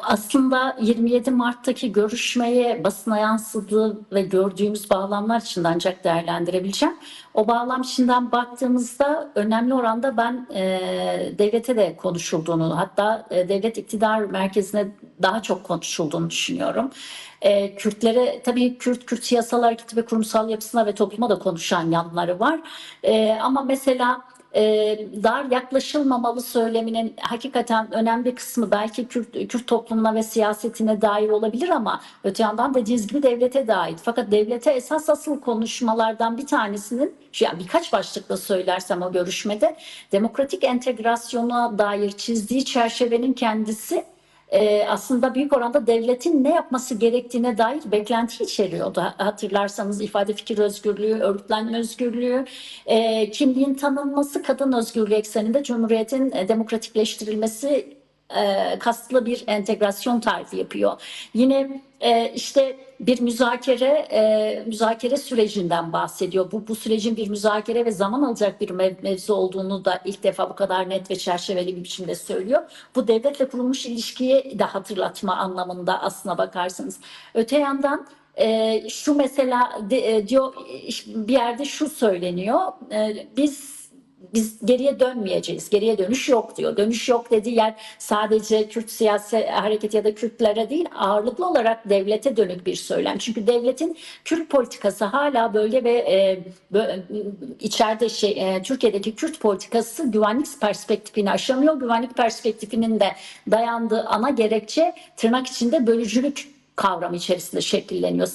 Aslında 27 Mart'taki görüşmeye basına yansıdığı ve gördüğümüz bağlamlar için ancak değerlendirebileceğim. O bağlam içinden baktığımızda önemli oranda ben devlete de konuşulduğunu, hatta devlet iktidar merkezine daha çok konuşulduğunu düşünüyorum. Kürtlere tabii Kürt siyasal hareketi ve kurumsal yapısına ve topluma da konuşan yanları var. Ama mesela dar yaklaşılmamalı söyleminin hakikaten önemli bir kısmı belki Kürt toplumuna ve siyasetine dair olabilir ama öte yandan dediğiniz gibi devlete dair. Fakat devlete asıl konuşmalardan bir tanesinin, yani birkaç başlıkla söylersem o görüşmede, demokratik entegrasyona dair çizdiği çerçevenin kendisi aslında büyük oranda devletin ne yapması gerektiğine dair beklenti içeriyordu. Hatırlarsanız ifade fikir özgürlüğü, örgütlenme özgürlüğü, kimliğin tanınması, kadın özgürlüğü ekseninde Cumhuriyet'in demokratikleştirilmesi kastlı bir entegrasyon tarifi yapıyor. Yine işte bir müzakere sürecinden bahsediyor. Bu sürecin bir müzakere ve zaman alacak bir mevzu olduğunu da ilk defa bu kadar net ve çerçeveli bir biçimde söylüyor. Bu devletle kurulmuş ilişkiye de hatırlatma anlamında aslına bakarsanız. Öte yandan şu mesela diyor, bir yerde şu söyleniyor. Biz geriye dönmeyeceğiz. Geriye dönüş yok diyor. Dönüş yok dediği yer sadece Kürt siyasi hareket ya da Kürtlere değil, ağırlıklı olarak devlete dönük bir söylem. Çünkü devletin Kürt politikası hala bölge ve içeride Türkiye'deki Kürt politikası güvenlik perspektifini aşamıyor. Güvenlik perspektifinin de dayandığı ana gerekçe tırnak içinde bölücülük kavramı içerisinde şekilleniyor.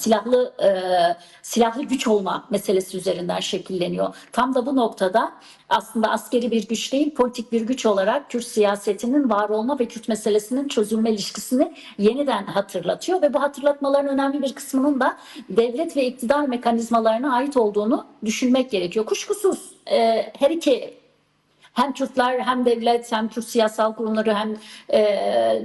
Silahlı güç olma meselesi üzerinden şekilleniyor. Tam da bu noktada aslında askeri bir güç değil, politik bir güç olarak Kürt siyasetinin var olma ve Kürt meselesinin çözülme ilişkisini yeniden hatırlatıyor ve bu hatırlatmaların önemli bir kısmının da devlet ve iktidar mekanizmalarına ait olduğunu düşünmek gerekiyor. Kuşkusuz her iki, hem Kürtler hem devlet hem Kürt siyasal kurumları hem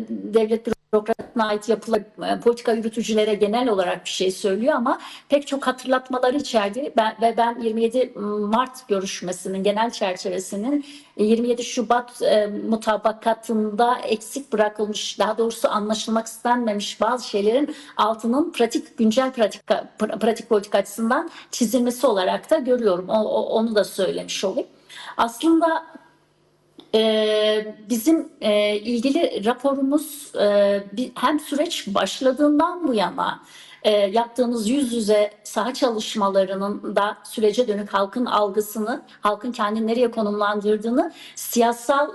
devlet bürokratına ait yapılar, politika yürütücülere genel olarak bir şey söylüyor ama pek çok hatırlatmaları içerdi. Ben 27 Mart görüşmesinin genel çerçevesinin 27 Şubat mutabakatında eksik bırakılmış, daha doğrusu anlaşılmak istenmemiş bazı şeylerin altının güncel pratik politika açısından çizilmesi olarak da görüyorum. Onu da söylemiş olayım. Aslında bizim ilgili raporumuz hem süreç başladığından bu yana yaptığımız yüz yüze saha çalışmalarının da sürece dönük halkın algısını, halkın kendini nereye konumlandırdığını siyasal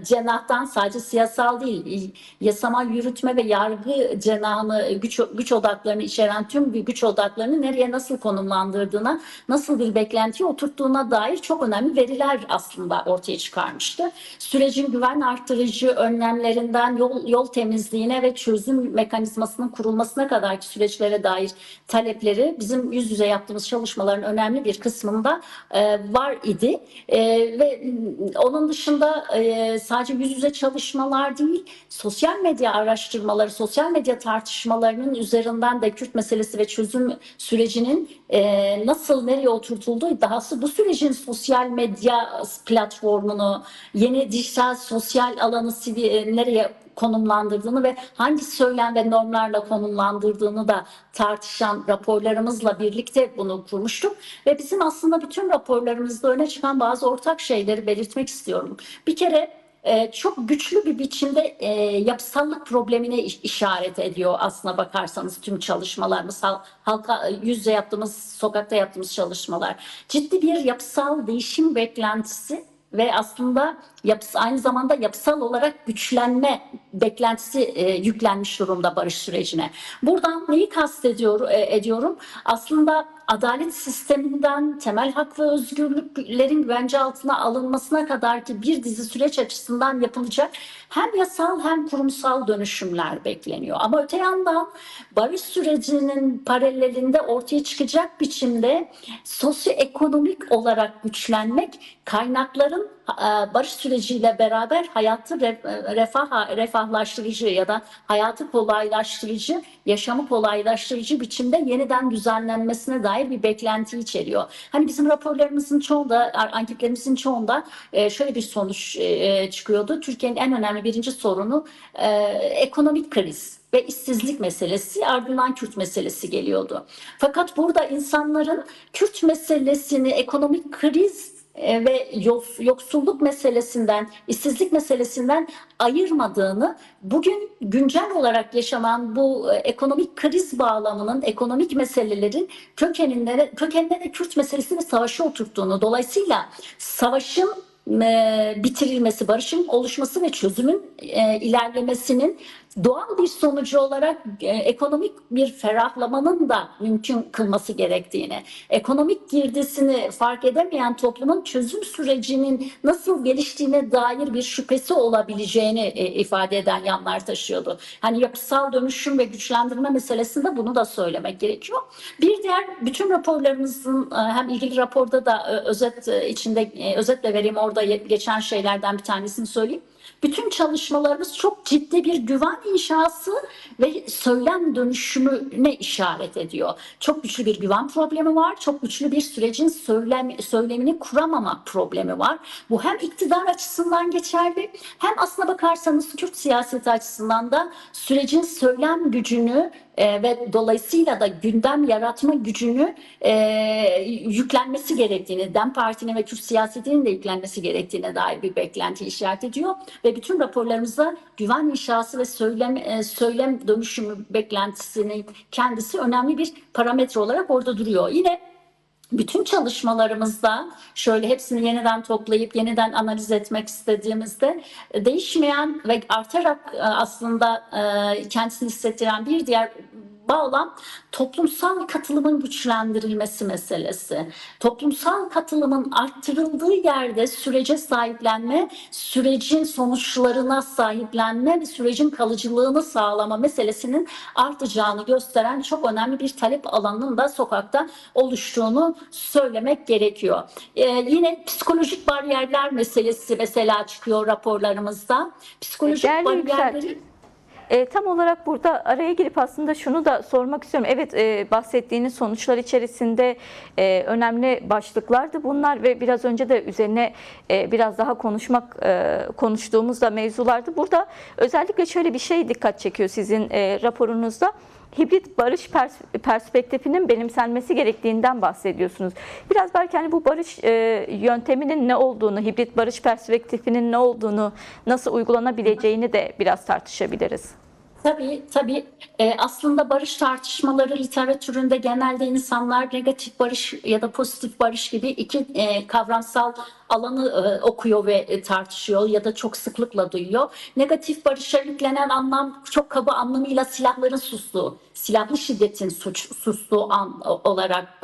cenahtan, sadece siyasal değil, yasama, yürütme ve yargı cenahını, güç odaklarını içeren tüm güç odaklarını nereye nasıl konumlandırdığına, nasıl bir beklentiye oturttuğuna dair çok önemli veriler aslında ortaya çıkarmıştı. Sürecin güven artırıcı önlemlerinden yol temizliğine ve çözüm mekanizmasının kurulmasına kadarki süreçlere dair talepleri bizim yüz yüze yaptığımız çalışmaların önemli bir kısmında var idi. Ve onun dışında sadece yüz yüze çalışmalar değil, sosyal medya araştırmaları, sosyal medya tartışmalarının üzerinden de Kürt meselesi ve çözüm sürecinin nasıl nereye oturtulduğu, dahası bu sürecin sosyal medya platformunu, yeni dijital sosyal alanı nereye konumlandırdığını ve hangi söylem ve normlarla konumlandırdığını da tartışan raporlarımızla birlikte bunu kurmuştuk. Ve bizim aslında bütün raporlarımızda öne çıkan bazı ortak şeyleri belirtmek istiyorum. Bir kere çok güçlü bir biçimde yapısallık problemine işaret ediyor aslına bakarsanız tüm çalışmalarımız, halka yüz yüze yaptığımız, sokakta yaptığımız çalışmalar. Ciddi bir yapısal değişim beklentisi ve aslında aynı zamanda yapısal olarak güçlenme beklentisi yüklenmiş durumda barış sürecine. Buradan neyi ediyorum? Aslında adalet sisteminden temel hak ve özgürlüklerin güvence altına alınmasına kadar ki bir dizi süreç açısından yapılacak hem yasal hem kurumsal dönüşümler bekleniyor. Ama öte yandan barış sürecinin paralelinde ortaya çıkacak biçimde sosyoekonomik olarak güçlenmek, kaynakların barış süreciyle beraber hayatı refahlaştırıcı ya da hayatı kolaylaştırıcı, yaşamı kolaylaştırıcı biçimde yeniden düzenlenmesine dair bir beklenti içeriyor. Hani bizim raporlarımızın çoğunda, anketlerimizin çoğunda şöyle bir sonuç çıkıyordu. Türkiye'nin en önemli birinci sorunu ekonomik kriz ve işsizlik meselesi, ardından Kürt meselesi geliyordu. Fakat burada insanların Kürt meselesini ekonomik kriz ve yoksulluk meselesinden, işsizlik meselesinden ayırmadığını, bugün güncel olarak yaşanan bu ekonomik kriz bağlamının, ekonomik meselelerin kökenine de Kürt meselesini savaşı oturttuğunu, dolayısıyla savaşın bitirilmesi, barışın oluşması ve çözümün ilerlemesinin doğal bir sonucu olarak ekonomik bir ferahlamanın da mümkün kılması gerektiğini, ekonomik girdisini fark edemeyen toplumun çözüm sürecinin nasıl geliştiğine dair bir şüphesi olabileceğini ifade eden yanlar taşıyordu. Hani yapısal dönüşüm ve güçlendirme meselesinde bunu da söylemek gerekiyor. Bir diğer, bütün raporlarımızın hem ilgili raporda da özet içinde özetle vereyim, orada geçen şeylerden bir tanesini söyleyeyim. Bütün çalışmalarımız çok ciddi bir güven inşası ve söylem dönüşümüne işaret ediyor. Çok güçlü bir güven problemi var. Çok güçlü bir sürecin söylemini kuramama problemi var. Bu hem iktidar açısından geçerli, hem aslına bakarsanız Kürt siyaseti açısından da sürecin söylem gücünü ve dolayısıyla da gündem yaratma gücünü yüklenmesi gerektiğini, DEM Parti'nin ve Kürt siyasetinin de yüklenmesi gerektiğine dair bir beklenti işaret ediyor. Ve bütün raporlarımızda güven inşası ve söylem dönüşümü beklentisinin kendisi önemli bir parametre olarak orada duruyor. Yine bütün çalışmalarımızda şöyle hepsini yeniden toplayıp yeniden analiz etmek istediğimizde değişmeyen ve artarak aslında kendisini hissettiren bir diğer bağlam toplumsal katılımın güçlendirilmesi meselesi. Toplumsal katılımın arttırıldığı yerde sürece sahiplenme, sürecin sonuçlarına sahiplenme ve sürecin kalıcılığını sağlama meselesinin artacağını gösteren çok önemli bir talep alanının da sokakta oluştuğunu söylemek gerekiyor. Yine psikolojik bariyerler meselesi mesela çıkıyor raporlarımızda. Psikolojik bariyerleri... Tam olarak burada araya girip aslında şunu da sormak istiyorum. Evet, bahsettiğiniz sonuçlar içerisinde önemli başlıklardı bunlar ve biraz önce de üzerine biraz daha konuştuğumuzda mevzulardı. Burada özellikle şöyle bir şey dikkat çekiyor sizin raporunuzda. Hibrit barış perspektifinin benimsenmesi gerektiğinden bahsediyorsunuz. Biraz belki hani bu barış yönteminin ne olduğunu, hibrit barış perspektifinin ne olduğunu, nasıl uygulanabileceğini de biraz tartışabiliriz. Tabii. Aslında barış tartışmaları literatüründe genelde insanlar negatif barış ya da pozitif barış gibi iki kavramsal alanı okuyor ve tartışıyor ya da çok sıklıkla duyuyor. Negatif barışa yüklenen anlam çok kaba anlamıyla silahların sustuğu, silahlı şiddetin sustuğu an olarak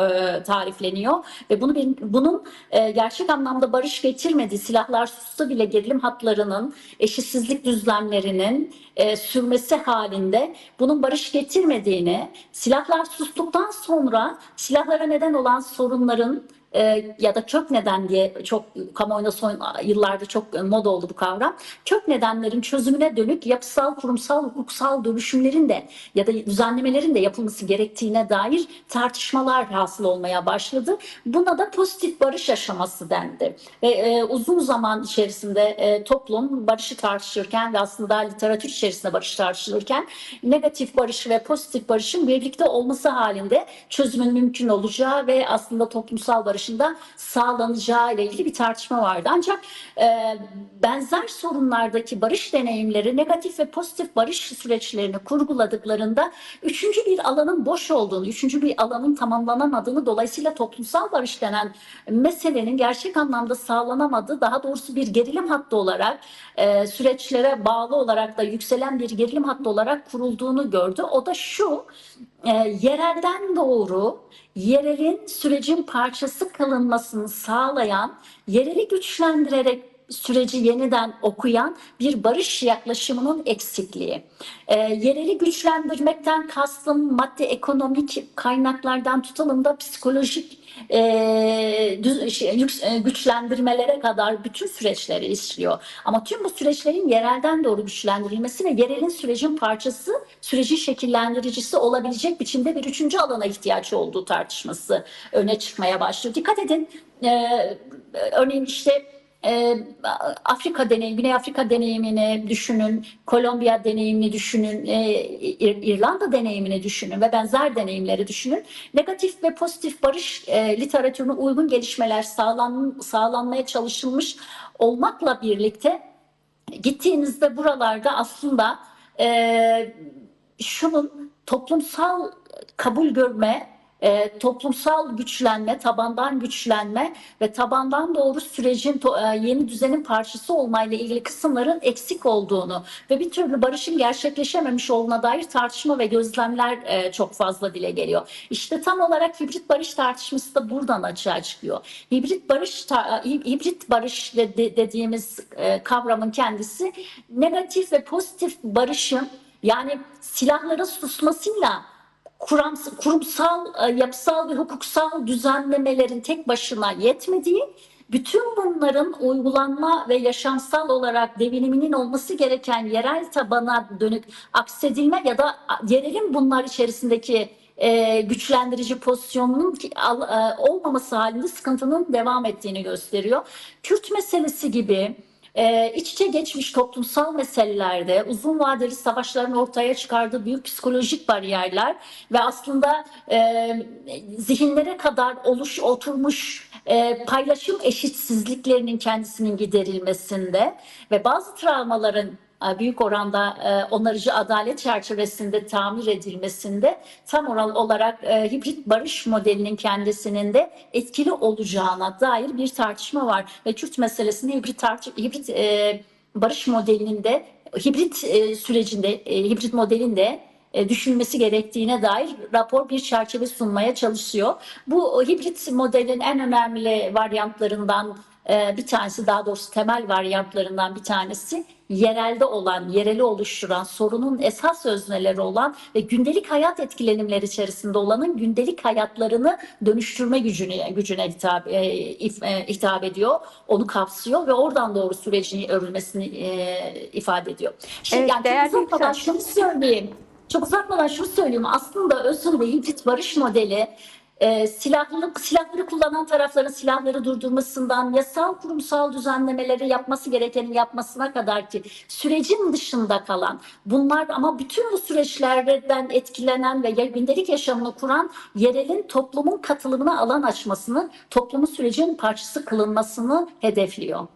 tarifleniyor ve bunun gerçek anlamda barış getirmediği, silahlar sustu bile gerilim hatlarının, eşitsizlik düzlemlerinin sürmesi halinde bunun barış getirmediğini, silahlar sustuktan sonra silahlara neden olan sorunların ya da kök neden diye çok kamuoyunda son yıllarda çok moda oldu bu kavram. Kök nedenlerin çözümüne dönük yapısal, kurumsal, hukuksal dönüşümlerin de ya da düzenlemelerin de yapılması gerektiğine dair tartışmalar hasıl olmaya başladı. Buna da pozitif barış aşaması dendi. Ve uzun zaman içerisinde toplum barışı tartışırken ve aslında literatür içerisinde barış tartışılırken negatif barış ve pozitif barışın birlikte olması halinde çözümün mümkün olacağı ve aslında toplumsal barışın da sağlanacağı ile ilgili bir tartışma vardı. Ancak benzer sorunlardaki barış deneyimleri negatif ve pozitif barış süreçlerini kurguladıklarında üçüncü bir alanın boş olduğunu, üçüncü bir alanın tamamlanamadığını, dolayısıyla toplumsal barış denen meselenin gerçek anlamda sağlanamadığı, daha doğrusu bir gerilim hattı olarak süreçlere bağlı olarak da yükselen bir gerilim hattı olarak kurulduğunu gördü. O da şu: yerelden doğru, yerelin sürecin parçası kılınmasını sağlayan, yereli güçlendirerek süreci yeniden okuyan bir barış yaklaşımının eksikliği. Yereli güçlendirmekten kastım madde ekonomik kaynaklardan tutalım da psikolojik güçlendirmelere kadar bütün süreçleri işliyor. Ama tüm bu süreçlerin yerelden doğru güçlendirilmesi ve yerelin sürecin parçası, sürecin şekillendiricisi olabilecek biçimde bir üçüncü alana ihtiyaç olduğu tartışması öne çıkmaya başlıyor. Dikkat edin, örneğin işte Afrika deneyimi, Güney Afrika deneyimini düşünün, Kolombiya deneyimini düşünün, İrlanda deneyimini düşünün ve benzer deneyimleri düşünün. Negatif ve pozitif barış literatürüne uygun gelişmeler sağlanmaya çalışılmış olmakla birlikte gittiğinizde buralarda aslında şunun toplumsal kabul görme, toplumsal güçlenme, tabandan güçlenme ve tabandan doğru sürecin yeni düzenin parçası olmayla ilgili kısımların eksik olduğunu ve bir türlü barışın gerçekleşememiş olduğuna dair tartışma ve gözlemler çok fazla dile geliyor. İşte tam olarak hibrit barış tartışması da buradan açığa çıkıyor. Hibrit barış dediğimiz kavramın kendisi negatif ve pozitif barışın, yani silahların susmasıyla kurumsal, yapısal ve hukuksal düzenlemelerin tek başına yetmediği, bütün bunların uygulanma ve yaşamsal olarak deviniminin olması gereken yerel tabana dönük aksedilme ya da yerelin bunlar içerisindeki güçlendirici pozisyonunun olmaması halinde sıkıntının devam ettiğini gösteriyor. Kürt meselesi gibi iç içe geçmiş toplumsal meselelerde uzun vadeli savaşların ortaya çıkardığı büyük psikolojik bariyerler ve aslında zihinlere kadar oturmuş paylaşım eşitsizliklerinin kendisinin giderilmesinde ve bazı travmaların büyük oranda onarıcı adalet çerçevesinde tamir edilmesinde tam olarak hibrit barış modelinin kendisinin de etkili olacağına dair bir tartışma var. Ve Kürt meselesinde hibrit barış modelinin de hibrit modelin de düşünülmesi gerektiğine dair rapor bir çerçeve sunmaya çalışıyor. Bu hibrit modelin en önemli varyantlarından bir tanesi, daha doğrusu temel varyantlarından bir tanesi, yerelde olan, yereli oluşturan, sorunun esas özneleri olan ve gündelik hayat etkilenimleri içerisinde olanın gündelik hayatlarını dönüştürme gücüne hitap ediyor, onu kapsıyor ve oradan doğru sürecin örülmesini ifade ediyor. Evet, Yani çok uzatmadan şunu söyleyeyim. Aslında özünde hibrit barış modeli silahları kullanan tarafların silahları durdurmasından yasal kurumsal düzenlemeleri yapması gerekenin yapmasına kadar ki sürecin dışında kalan, bunlar ama bütün bu süreçlerden etkilenen ve gündelik yaşamını kuran yerelin toplumun katılımına alan açmasını, toplumun sürecin parçası kılınmasını hedefliyor.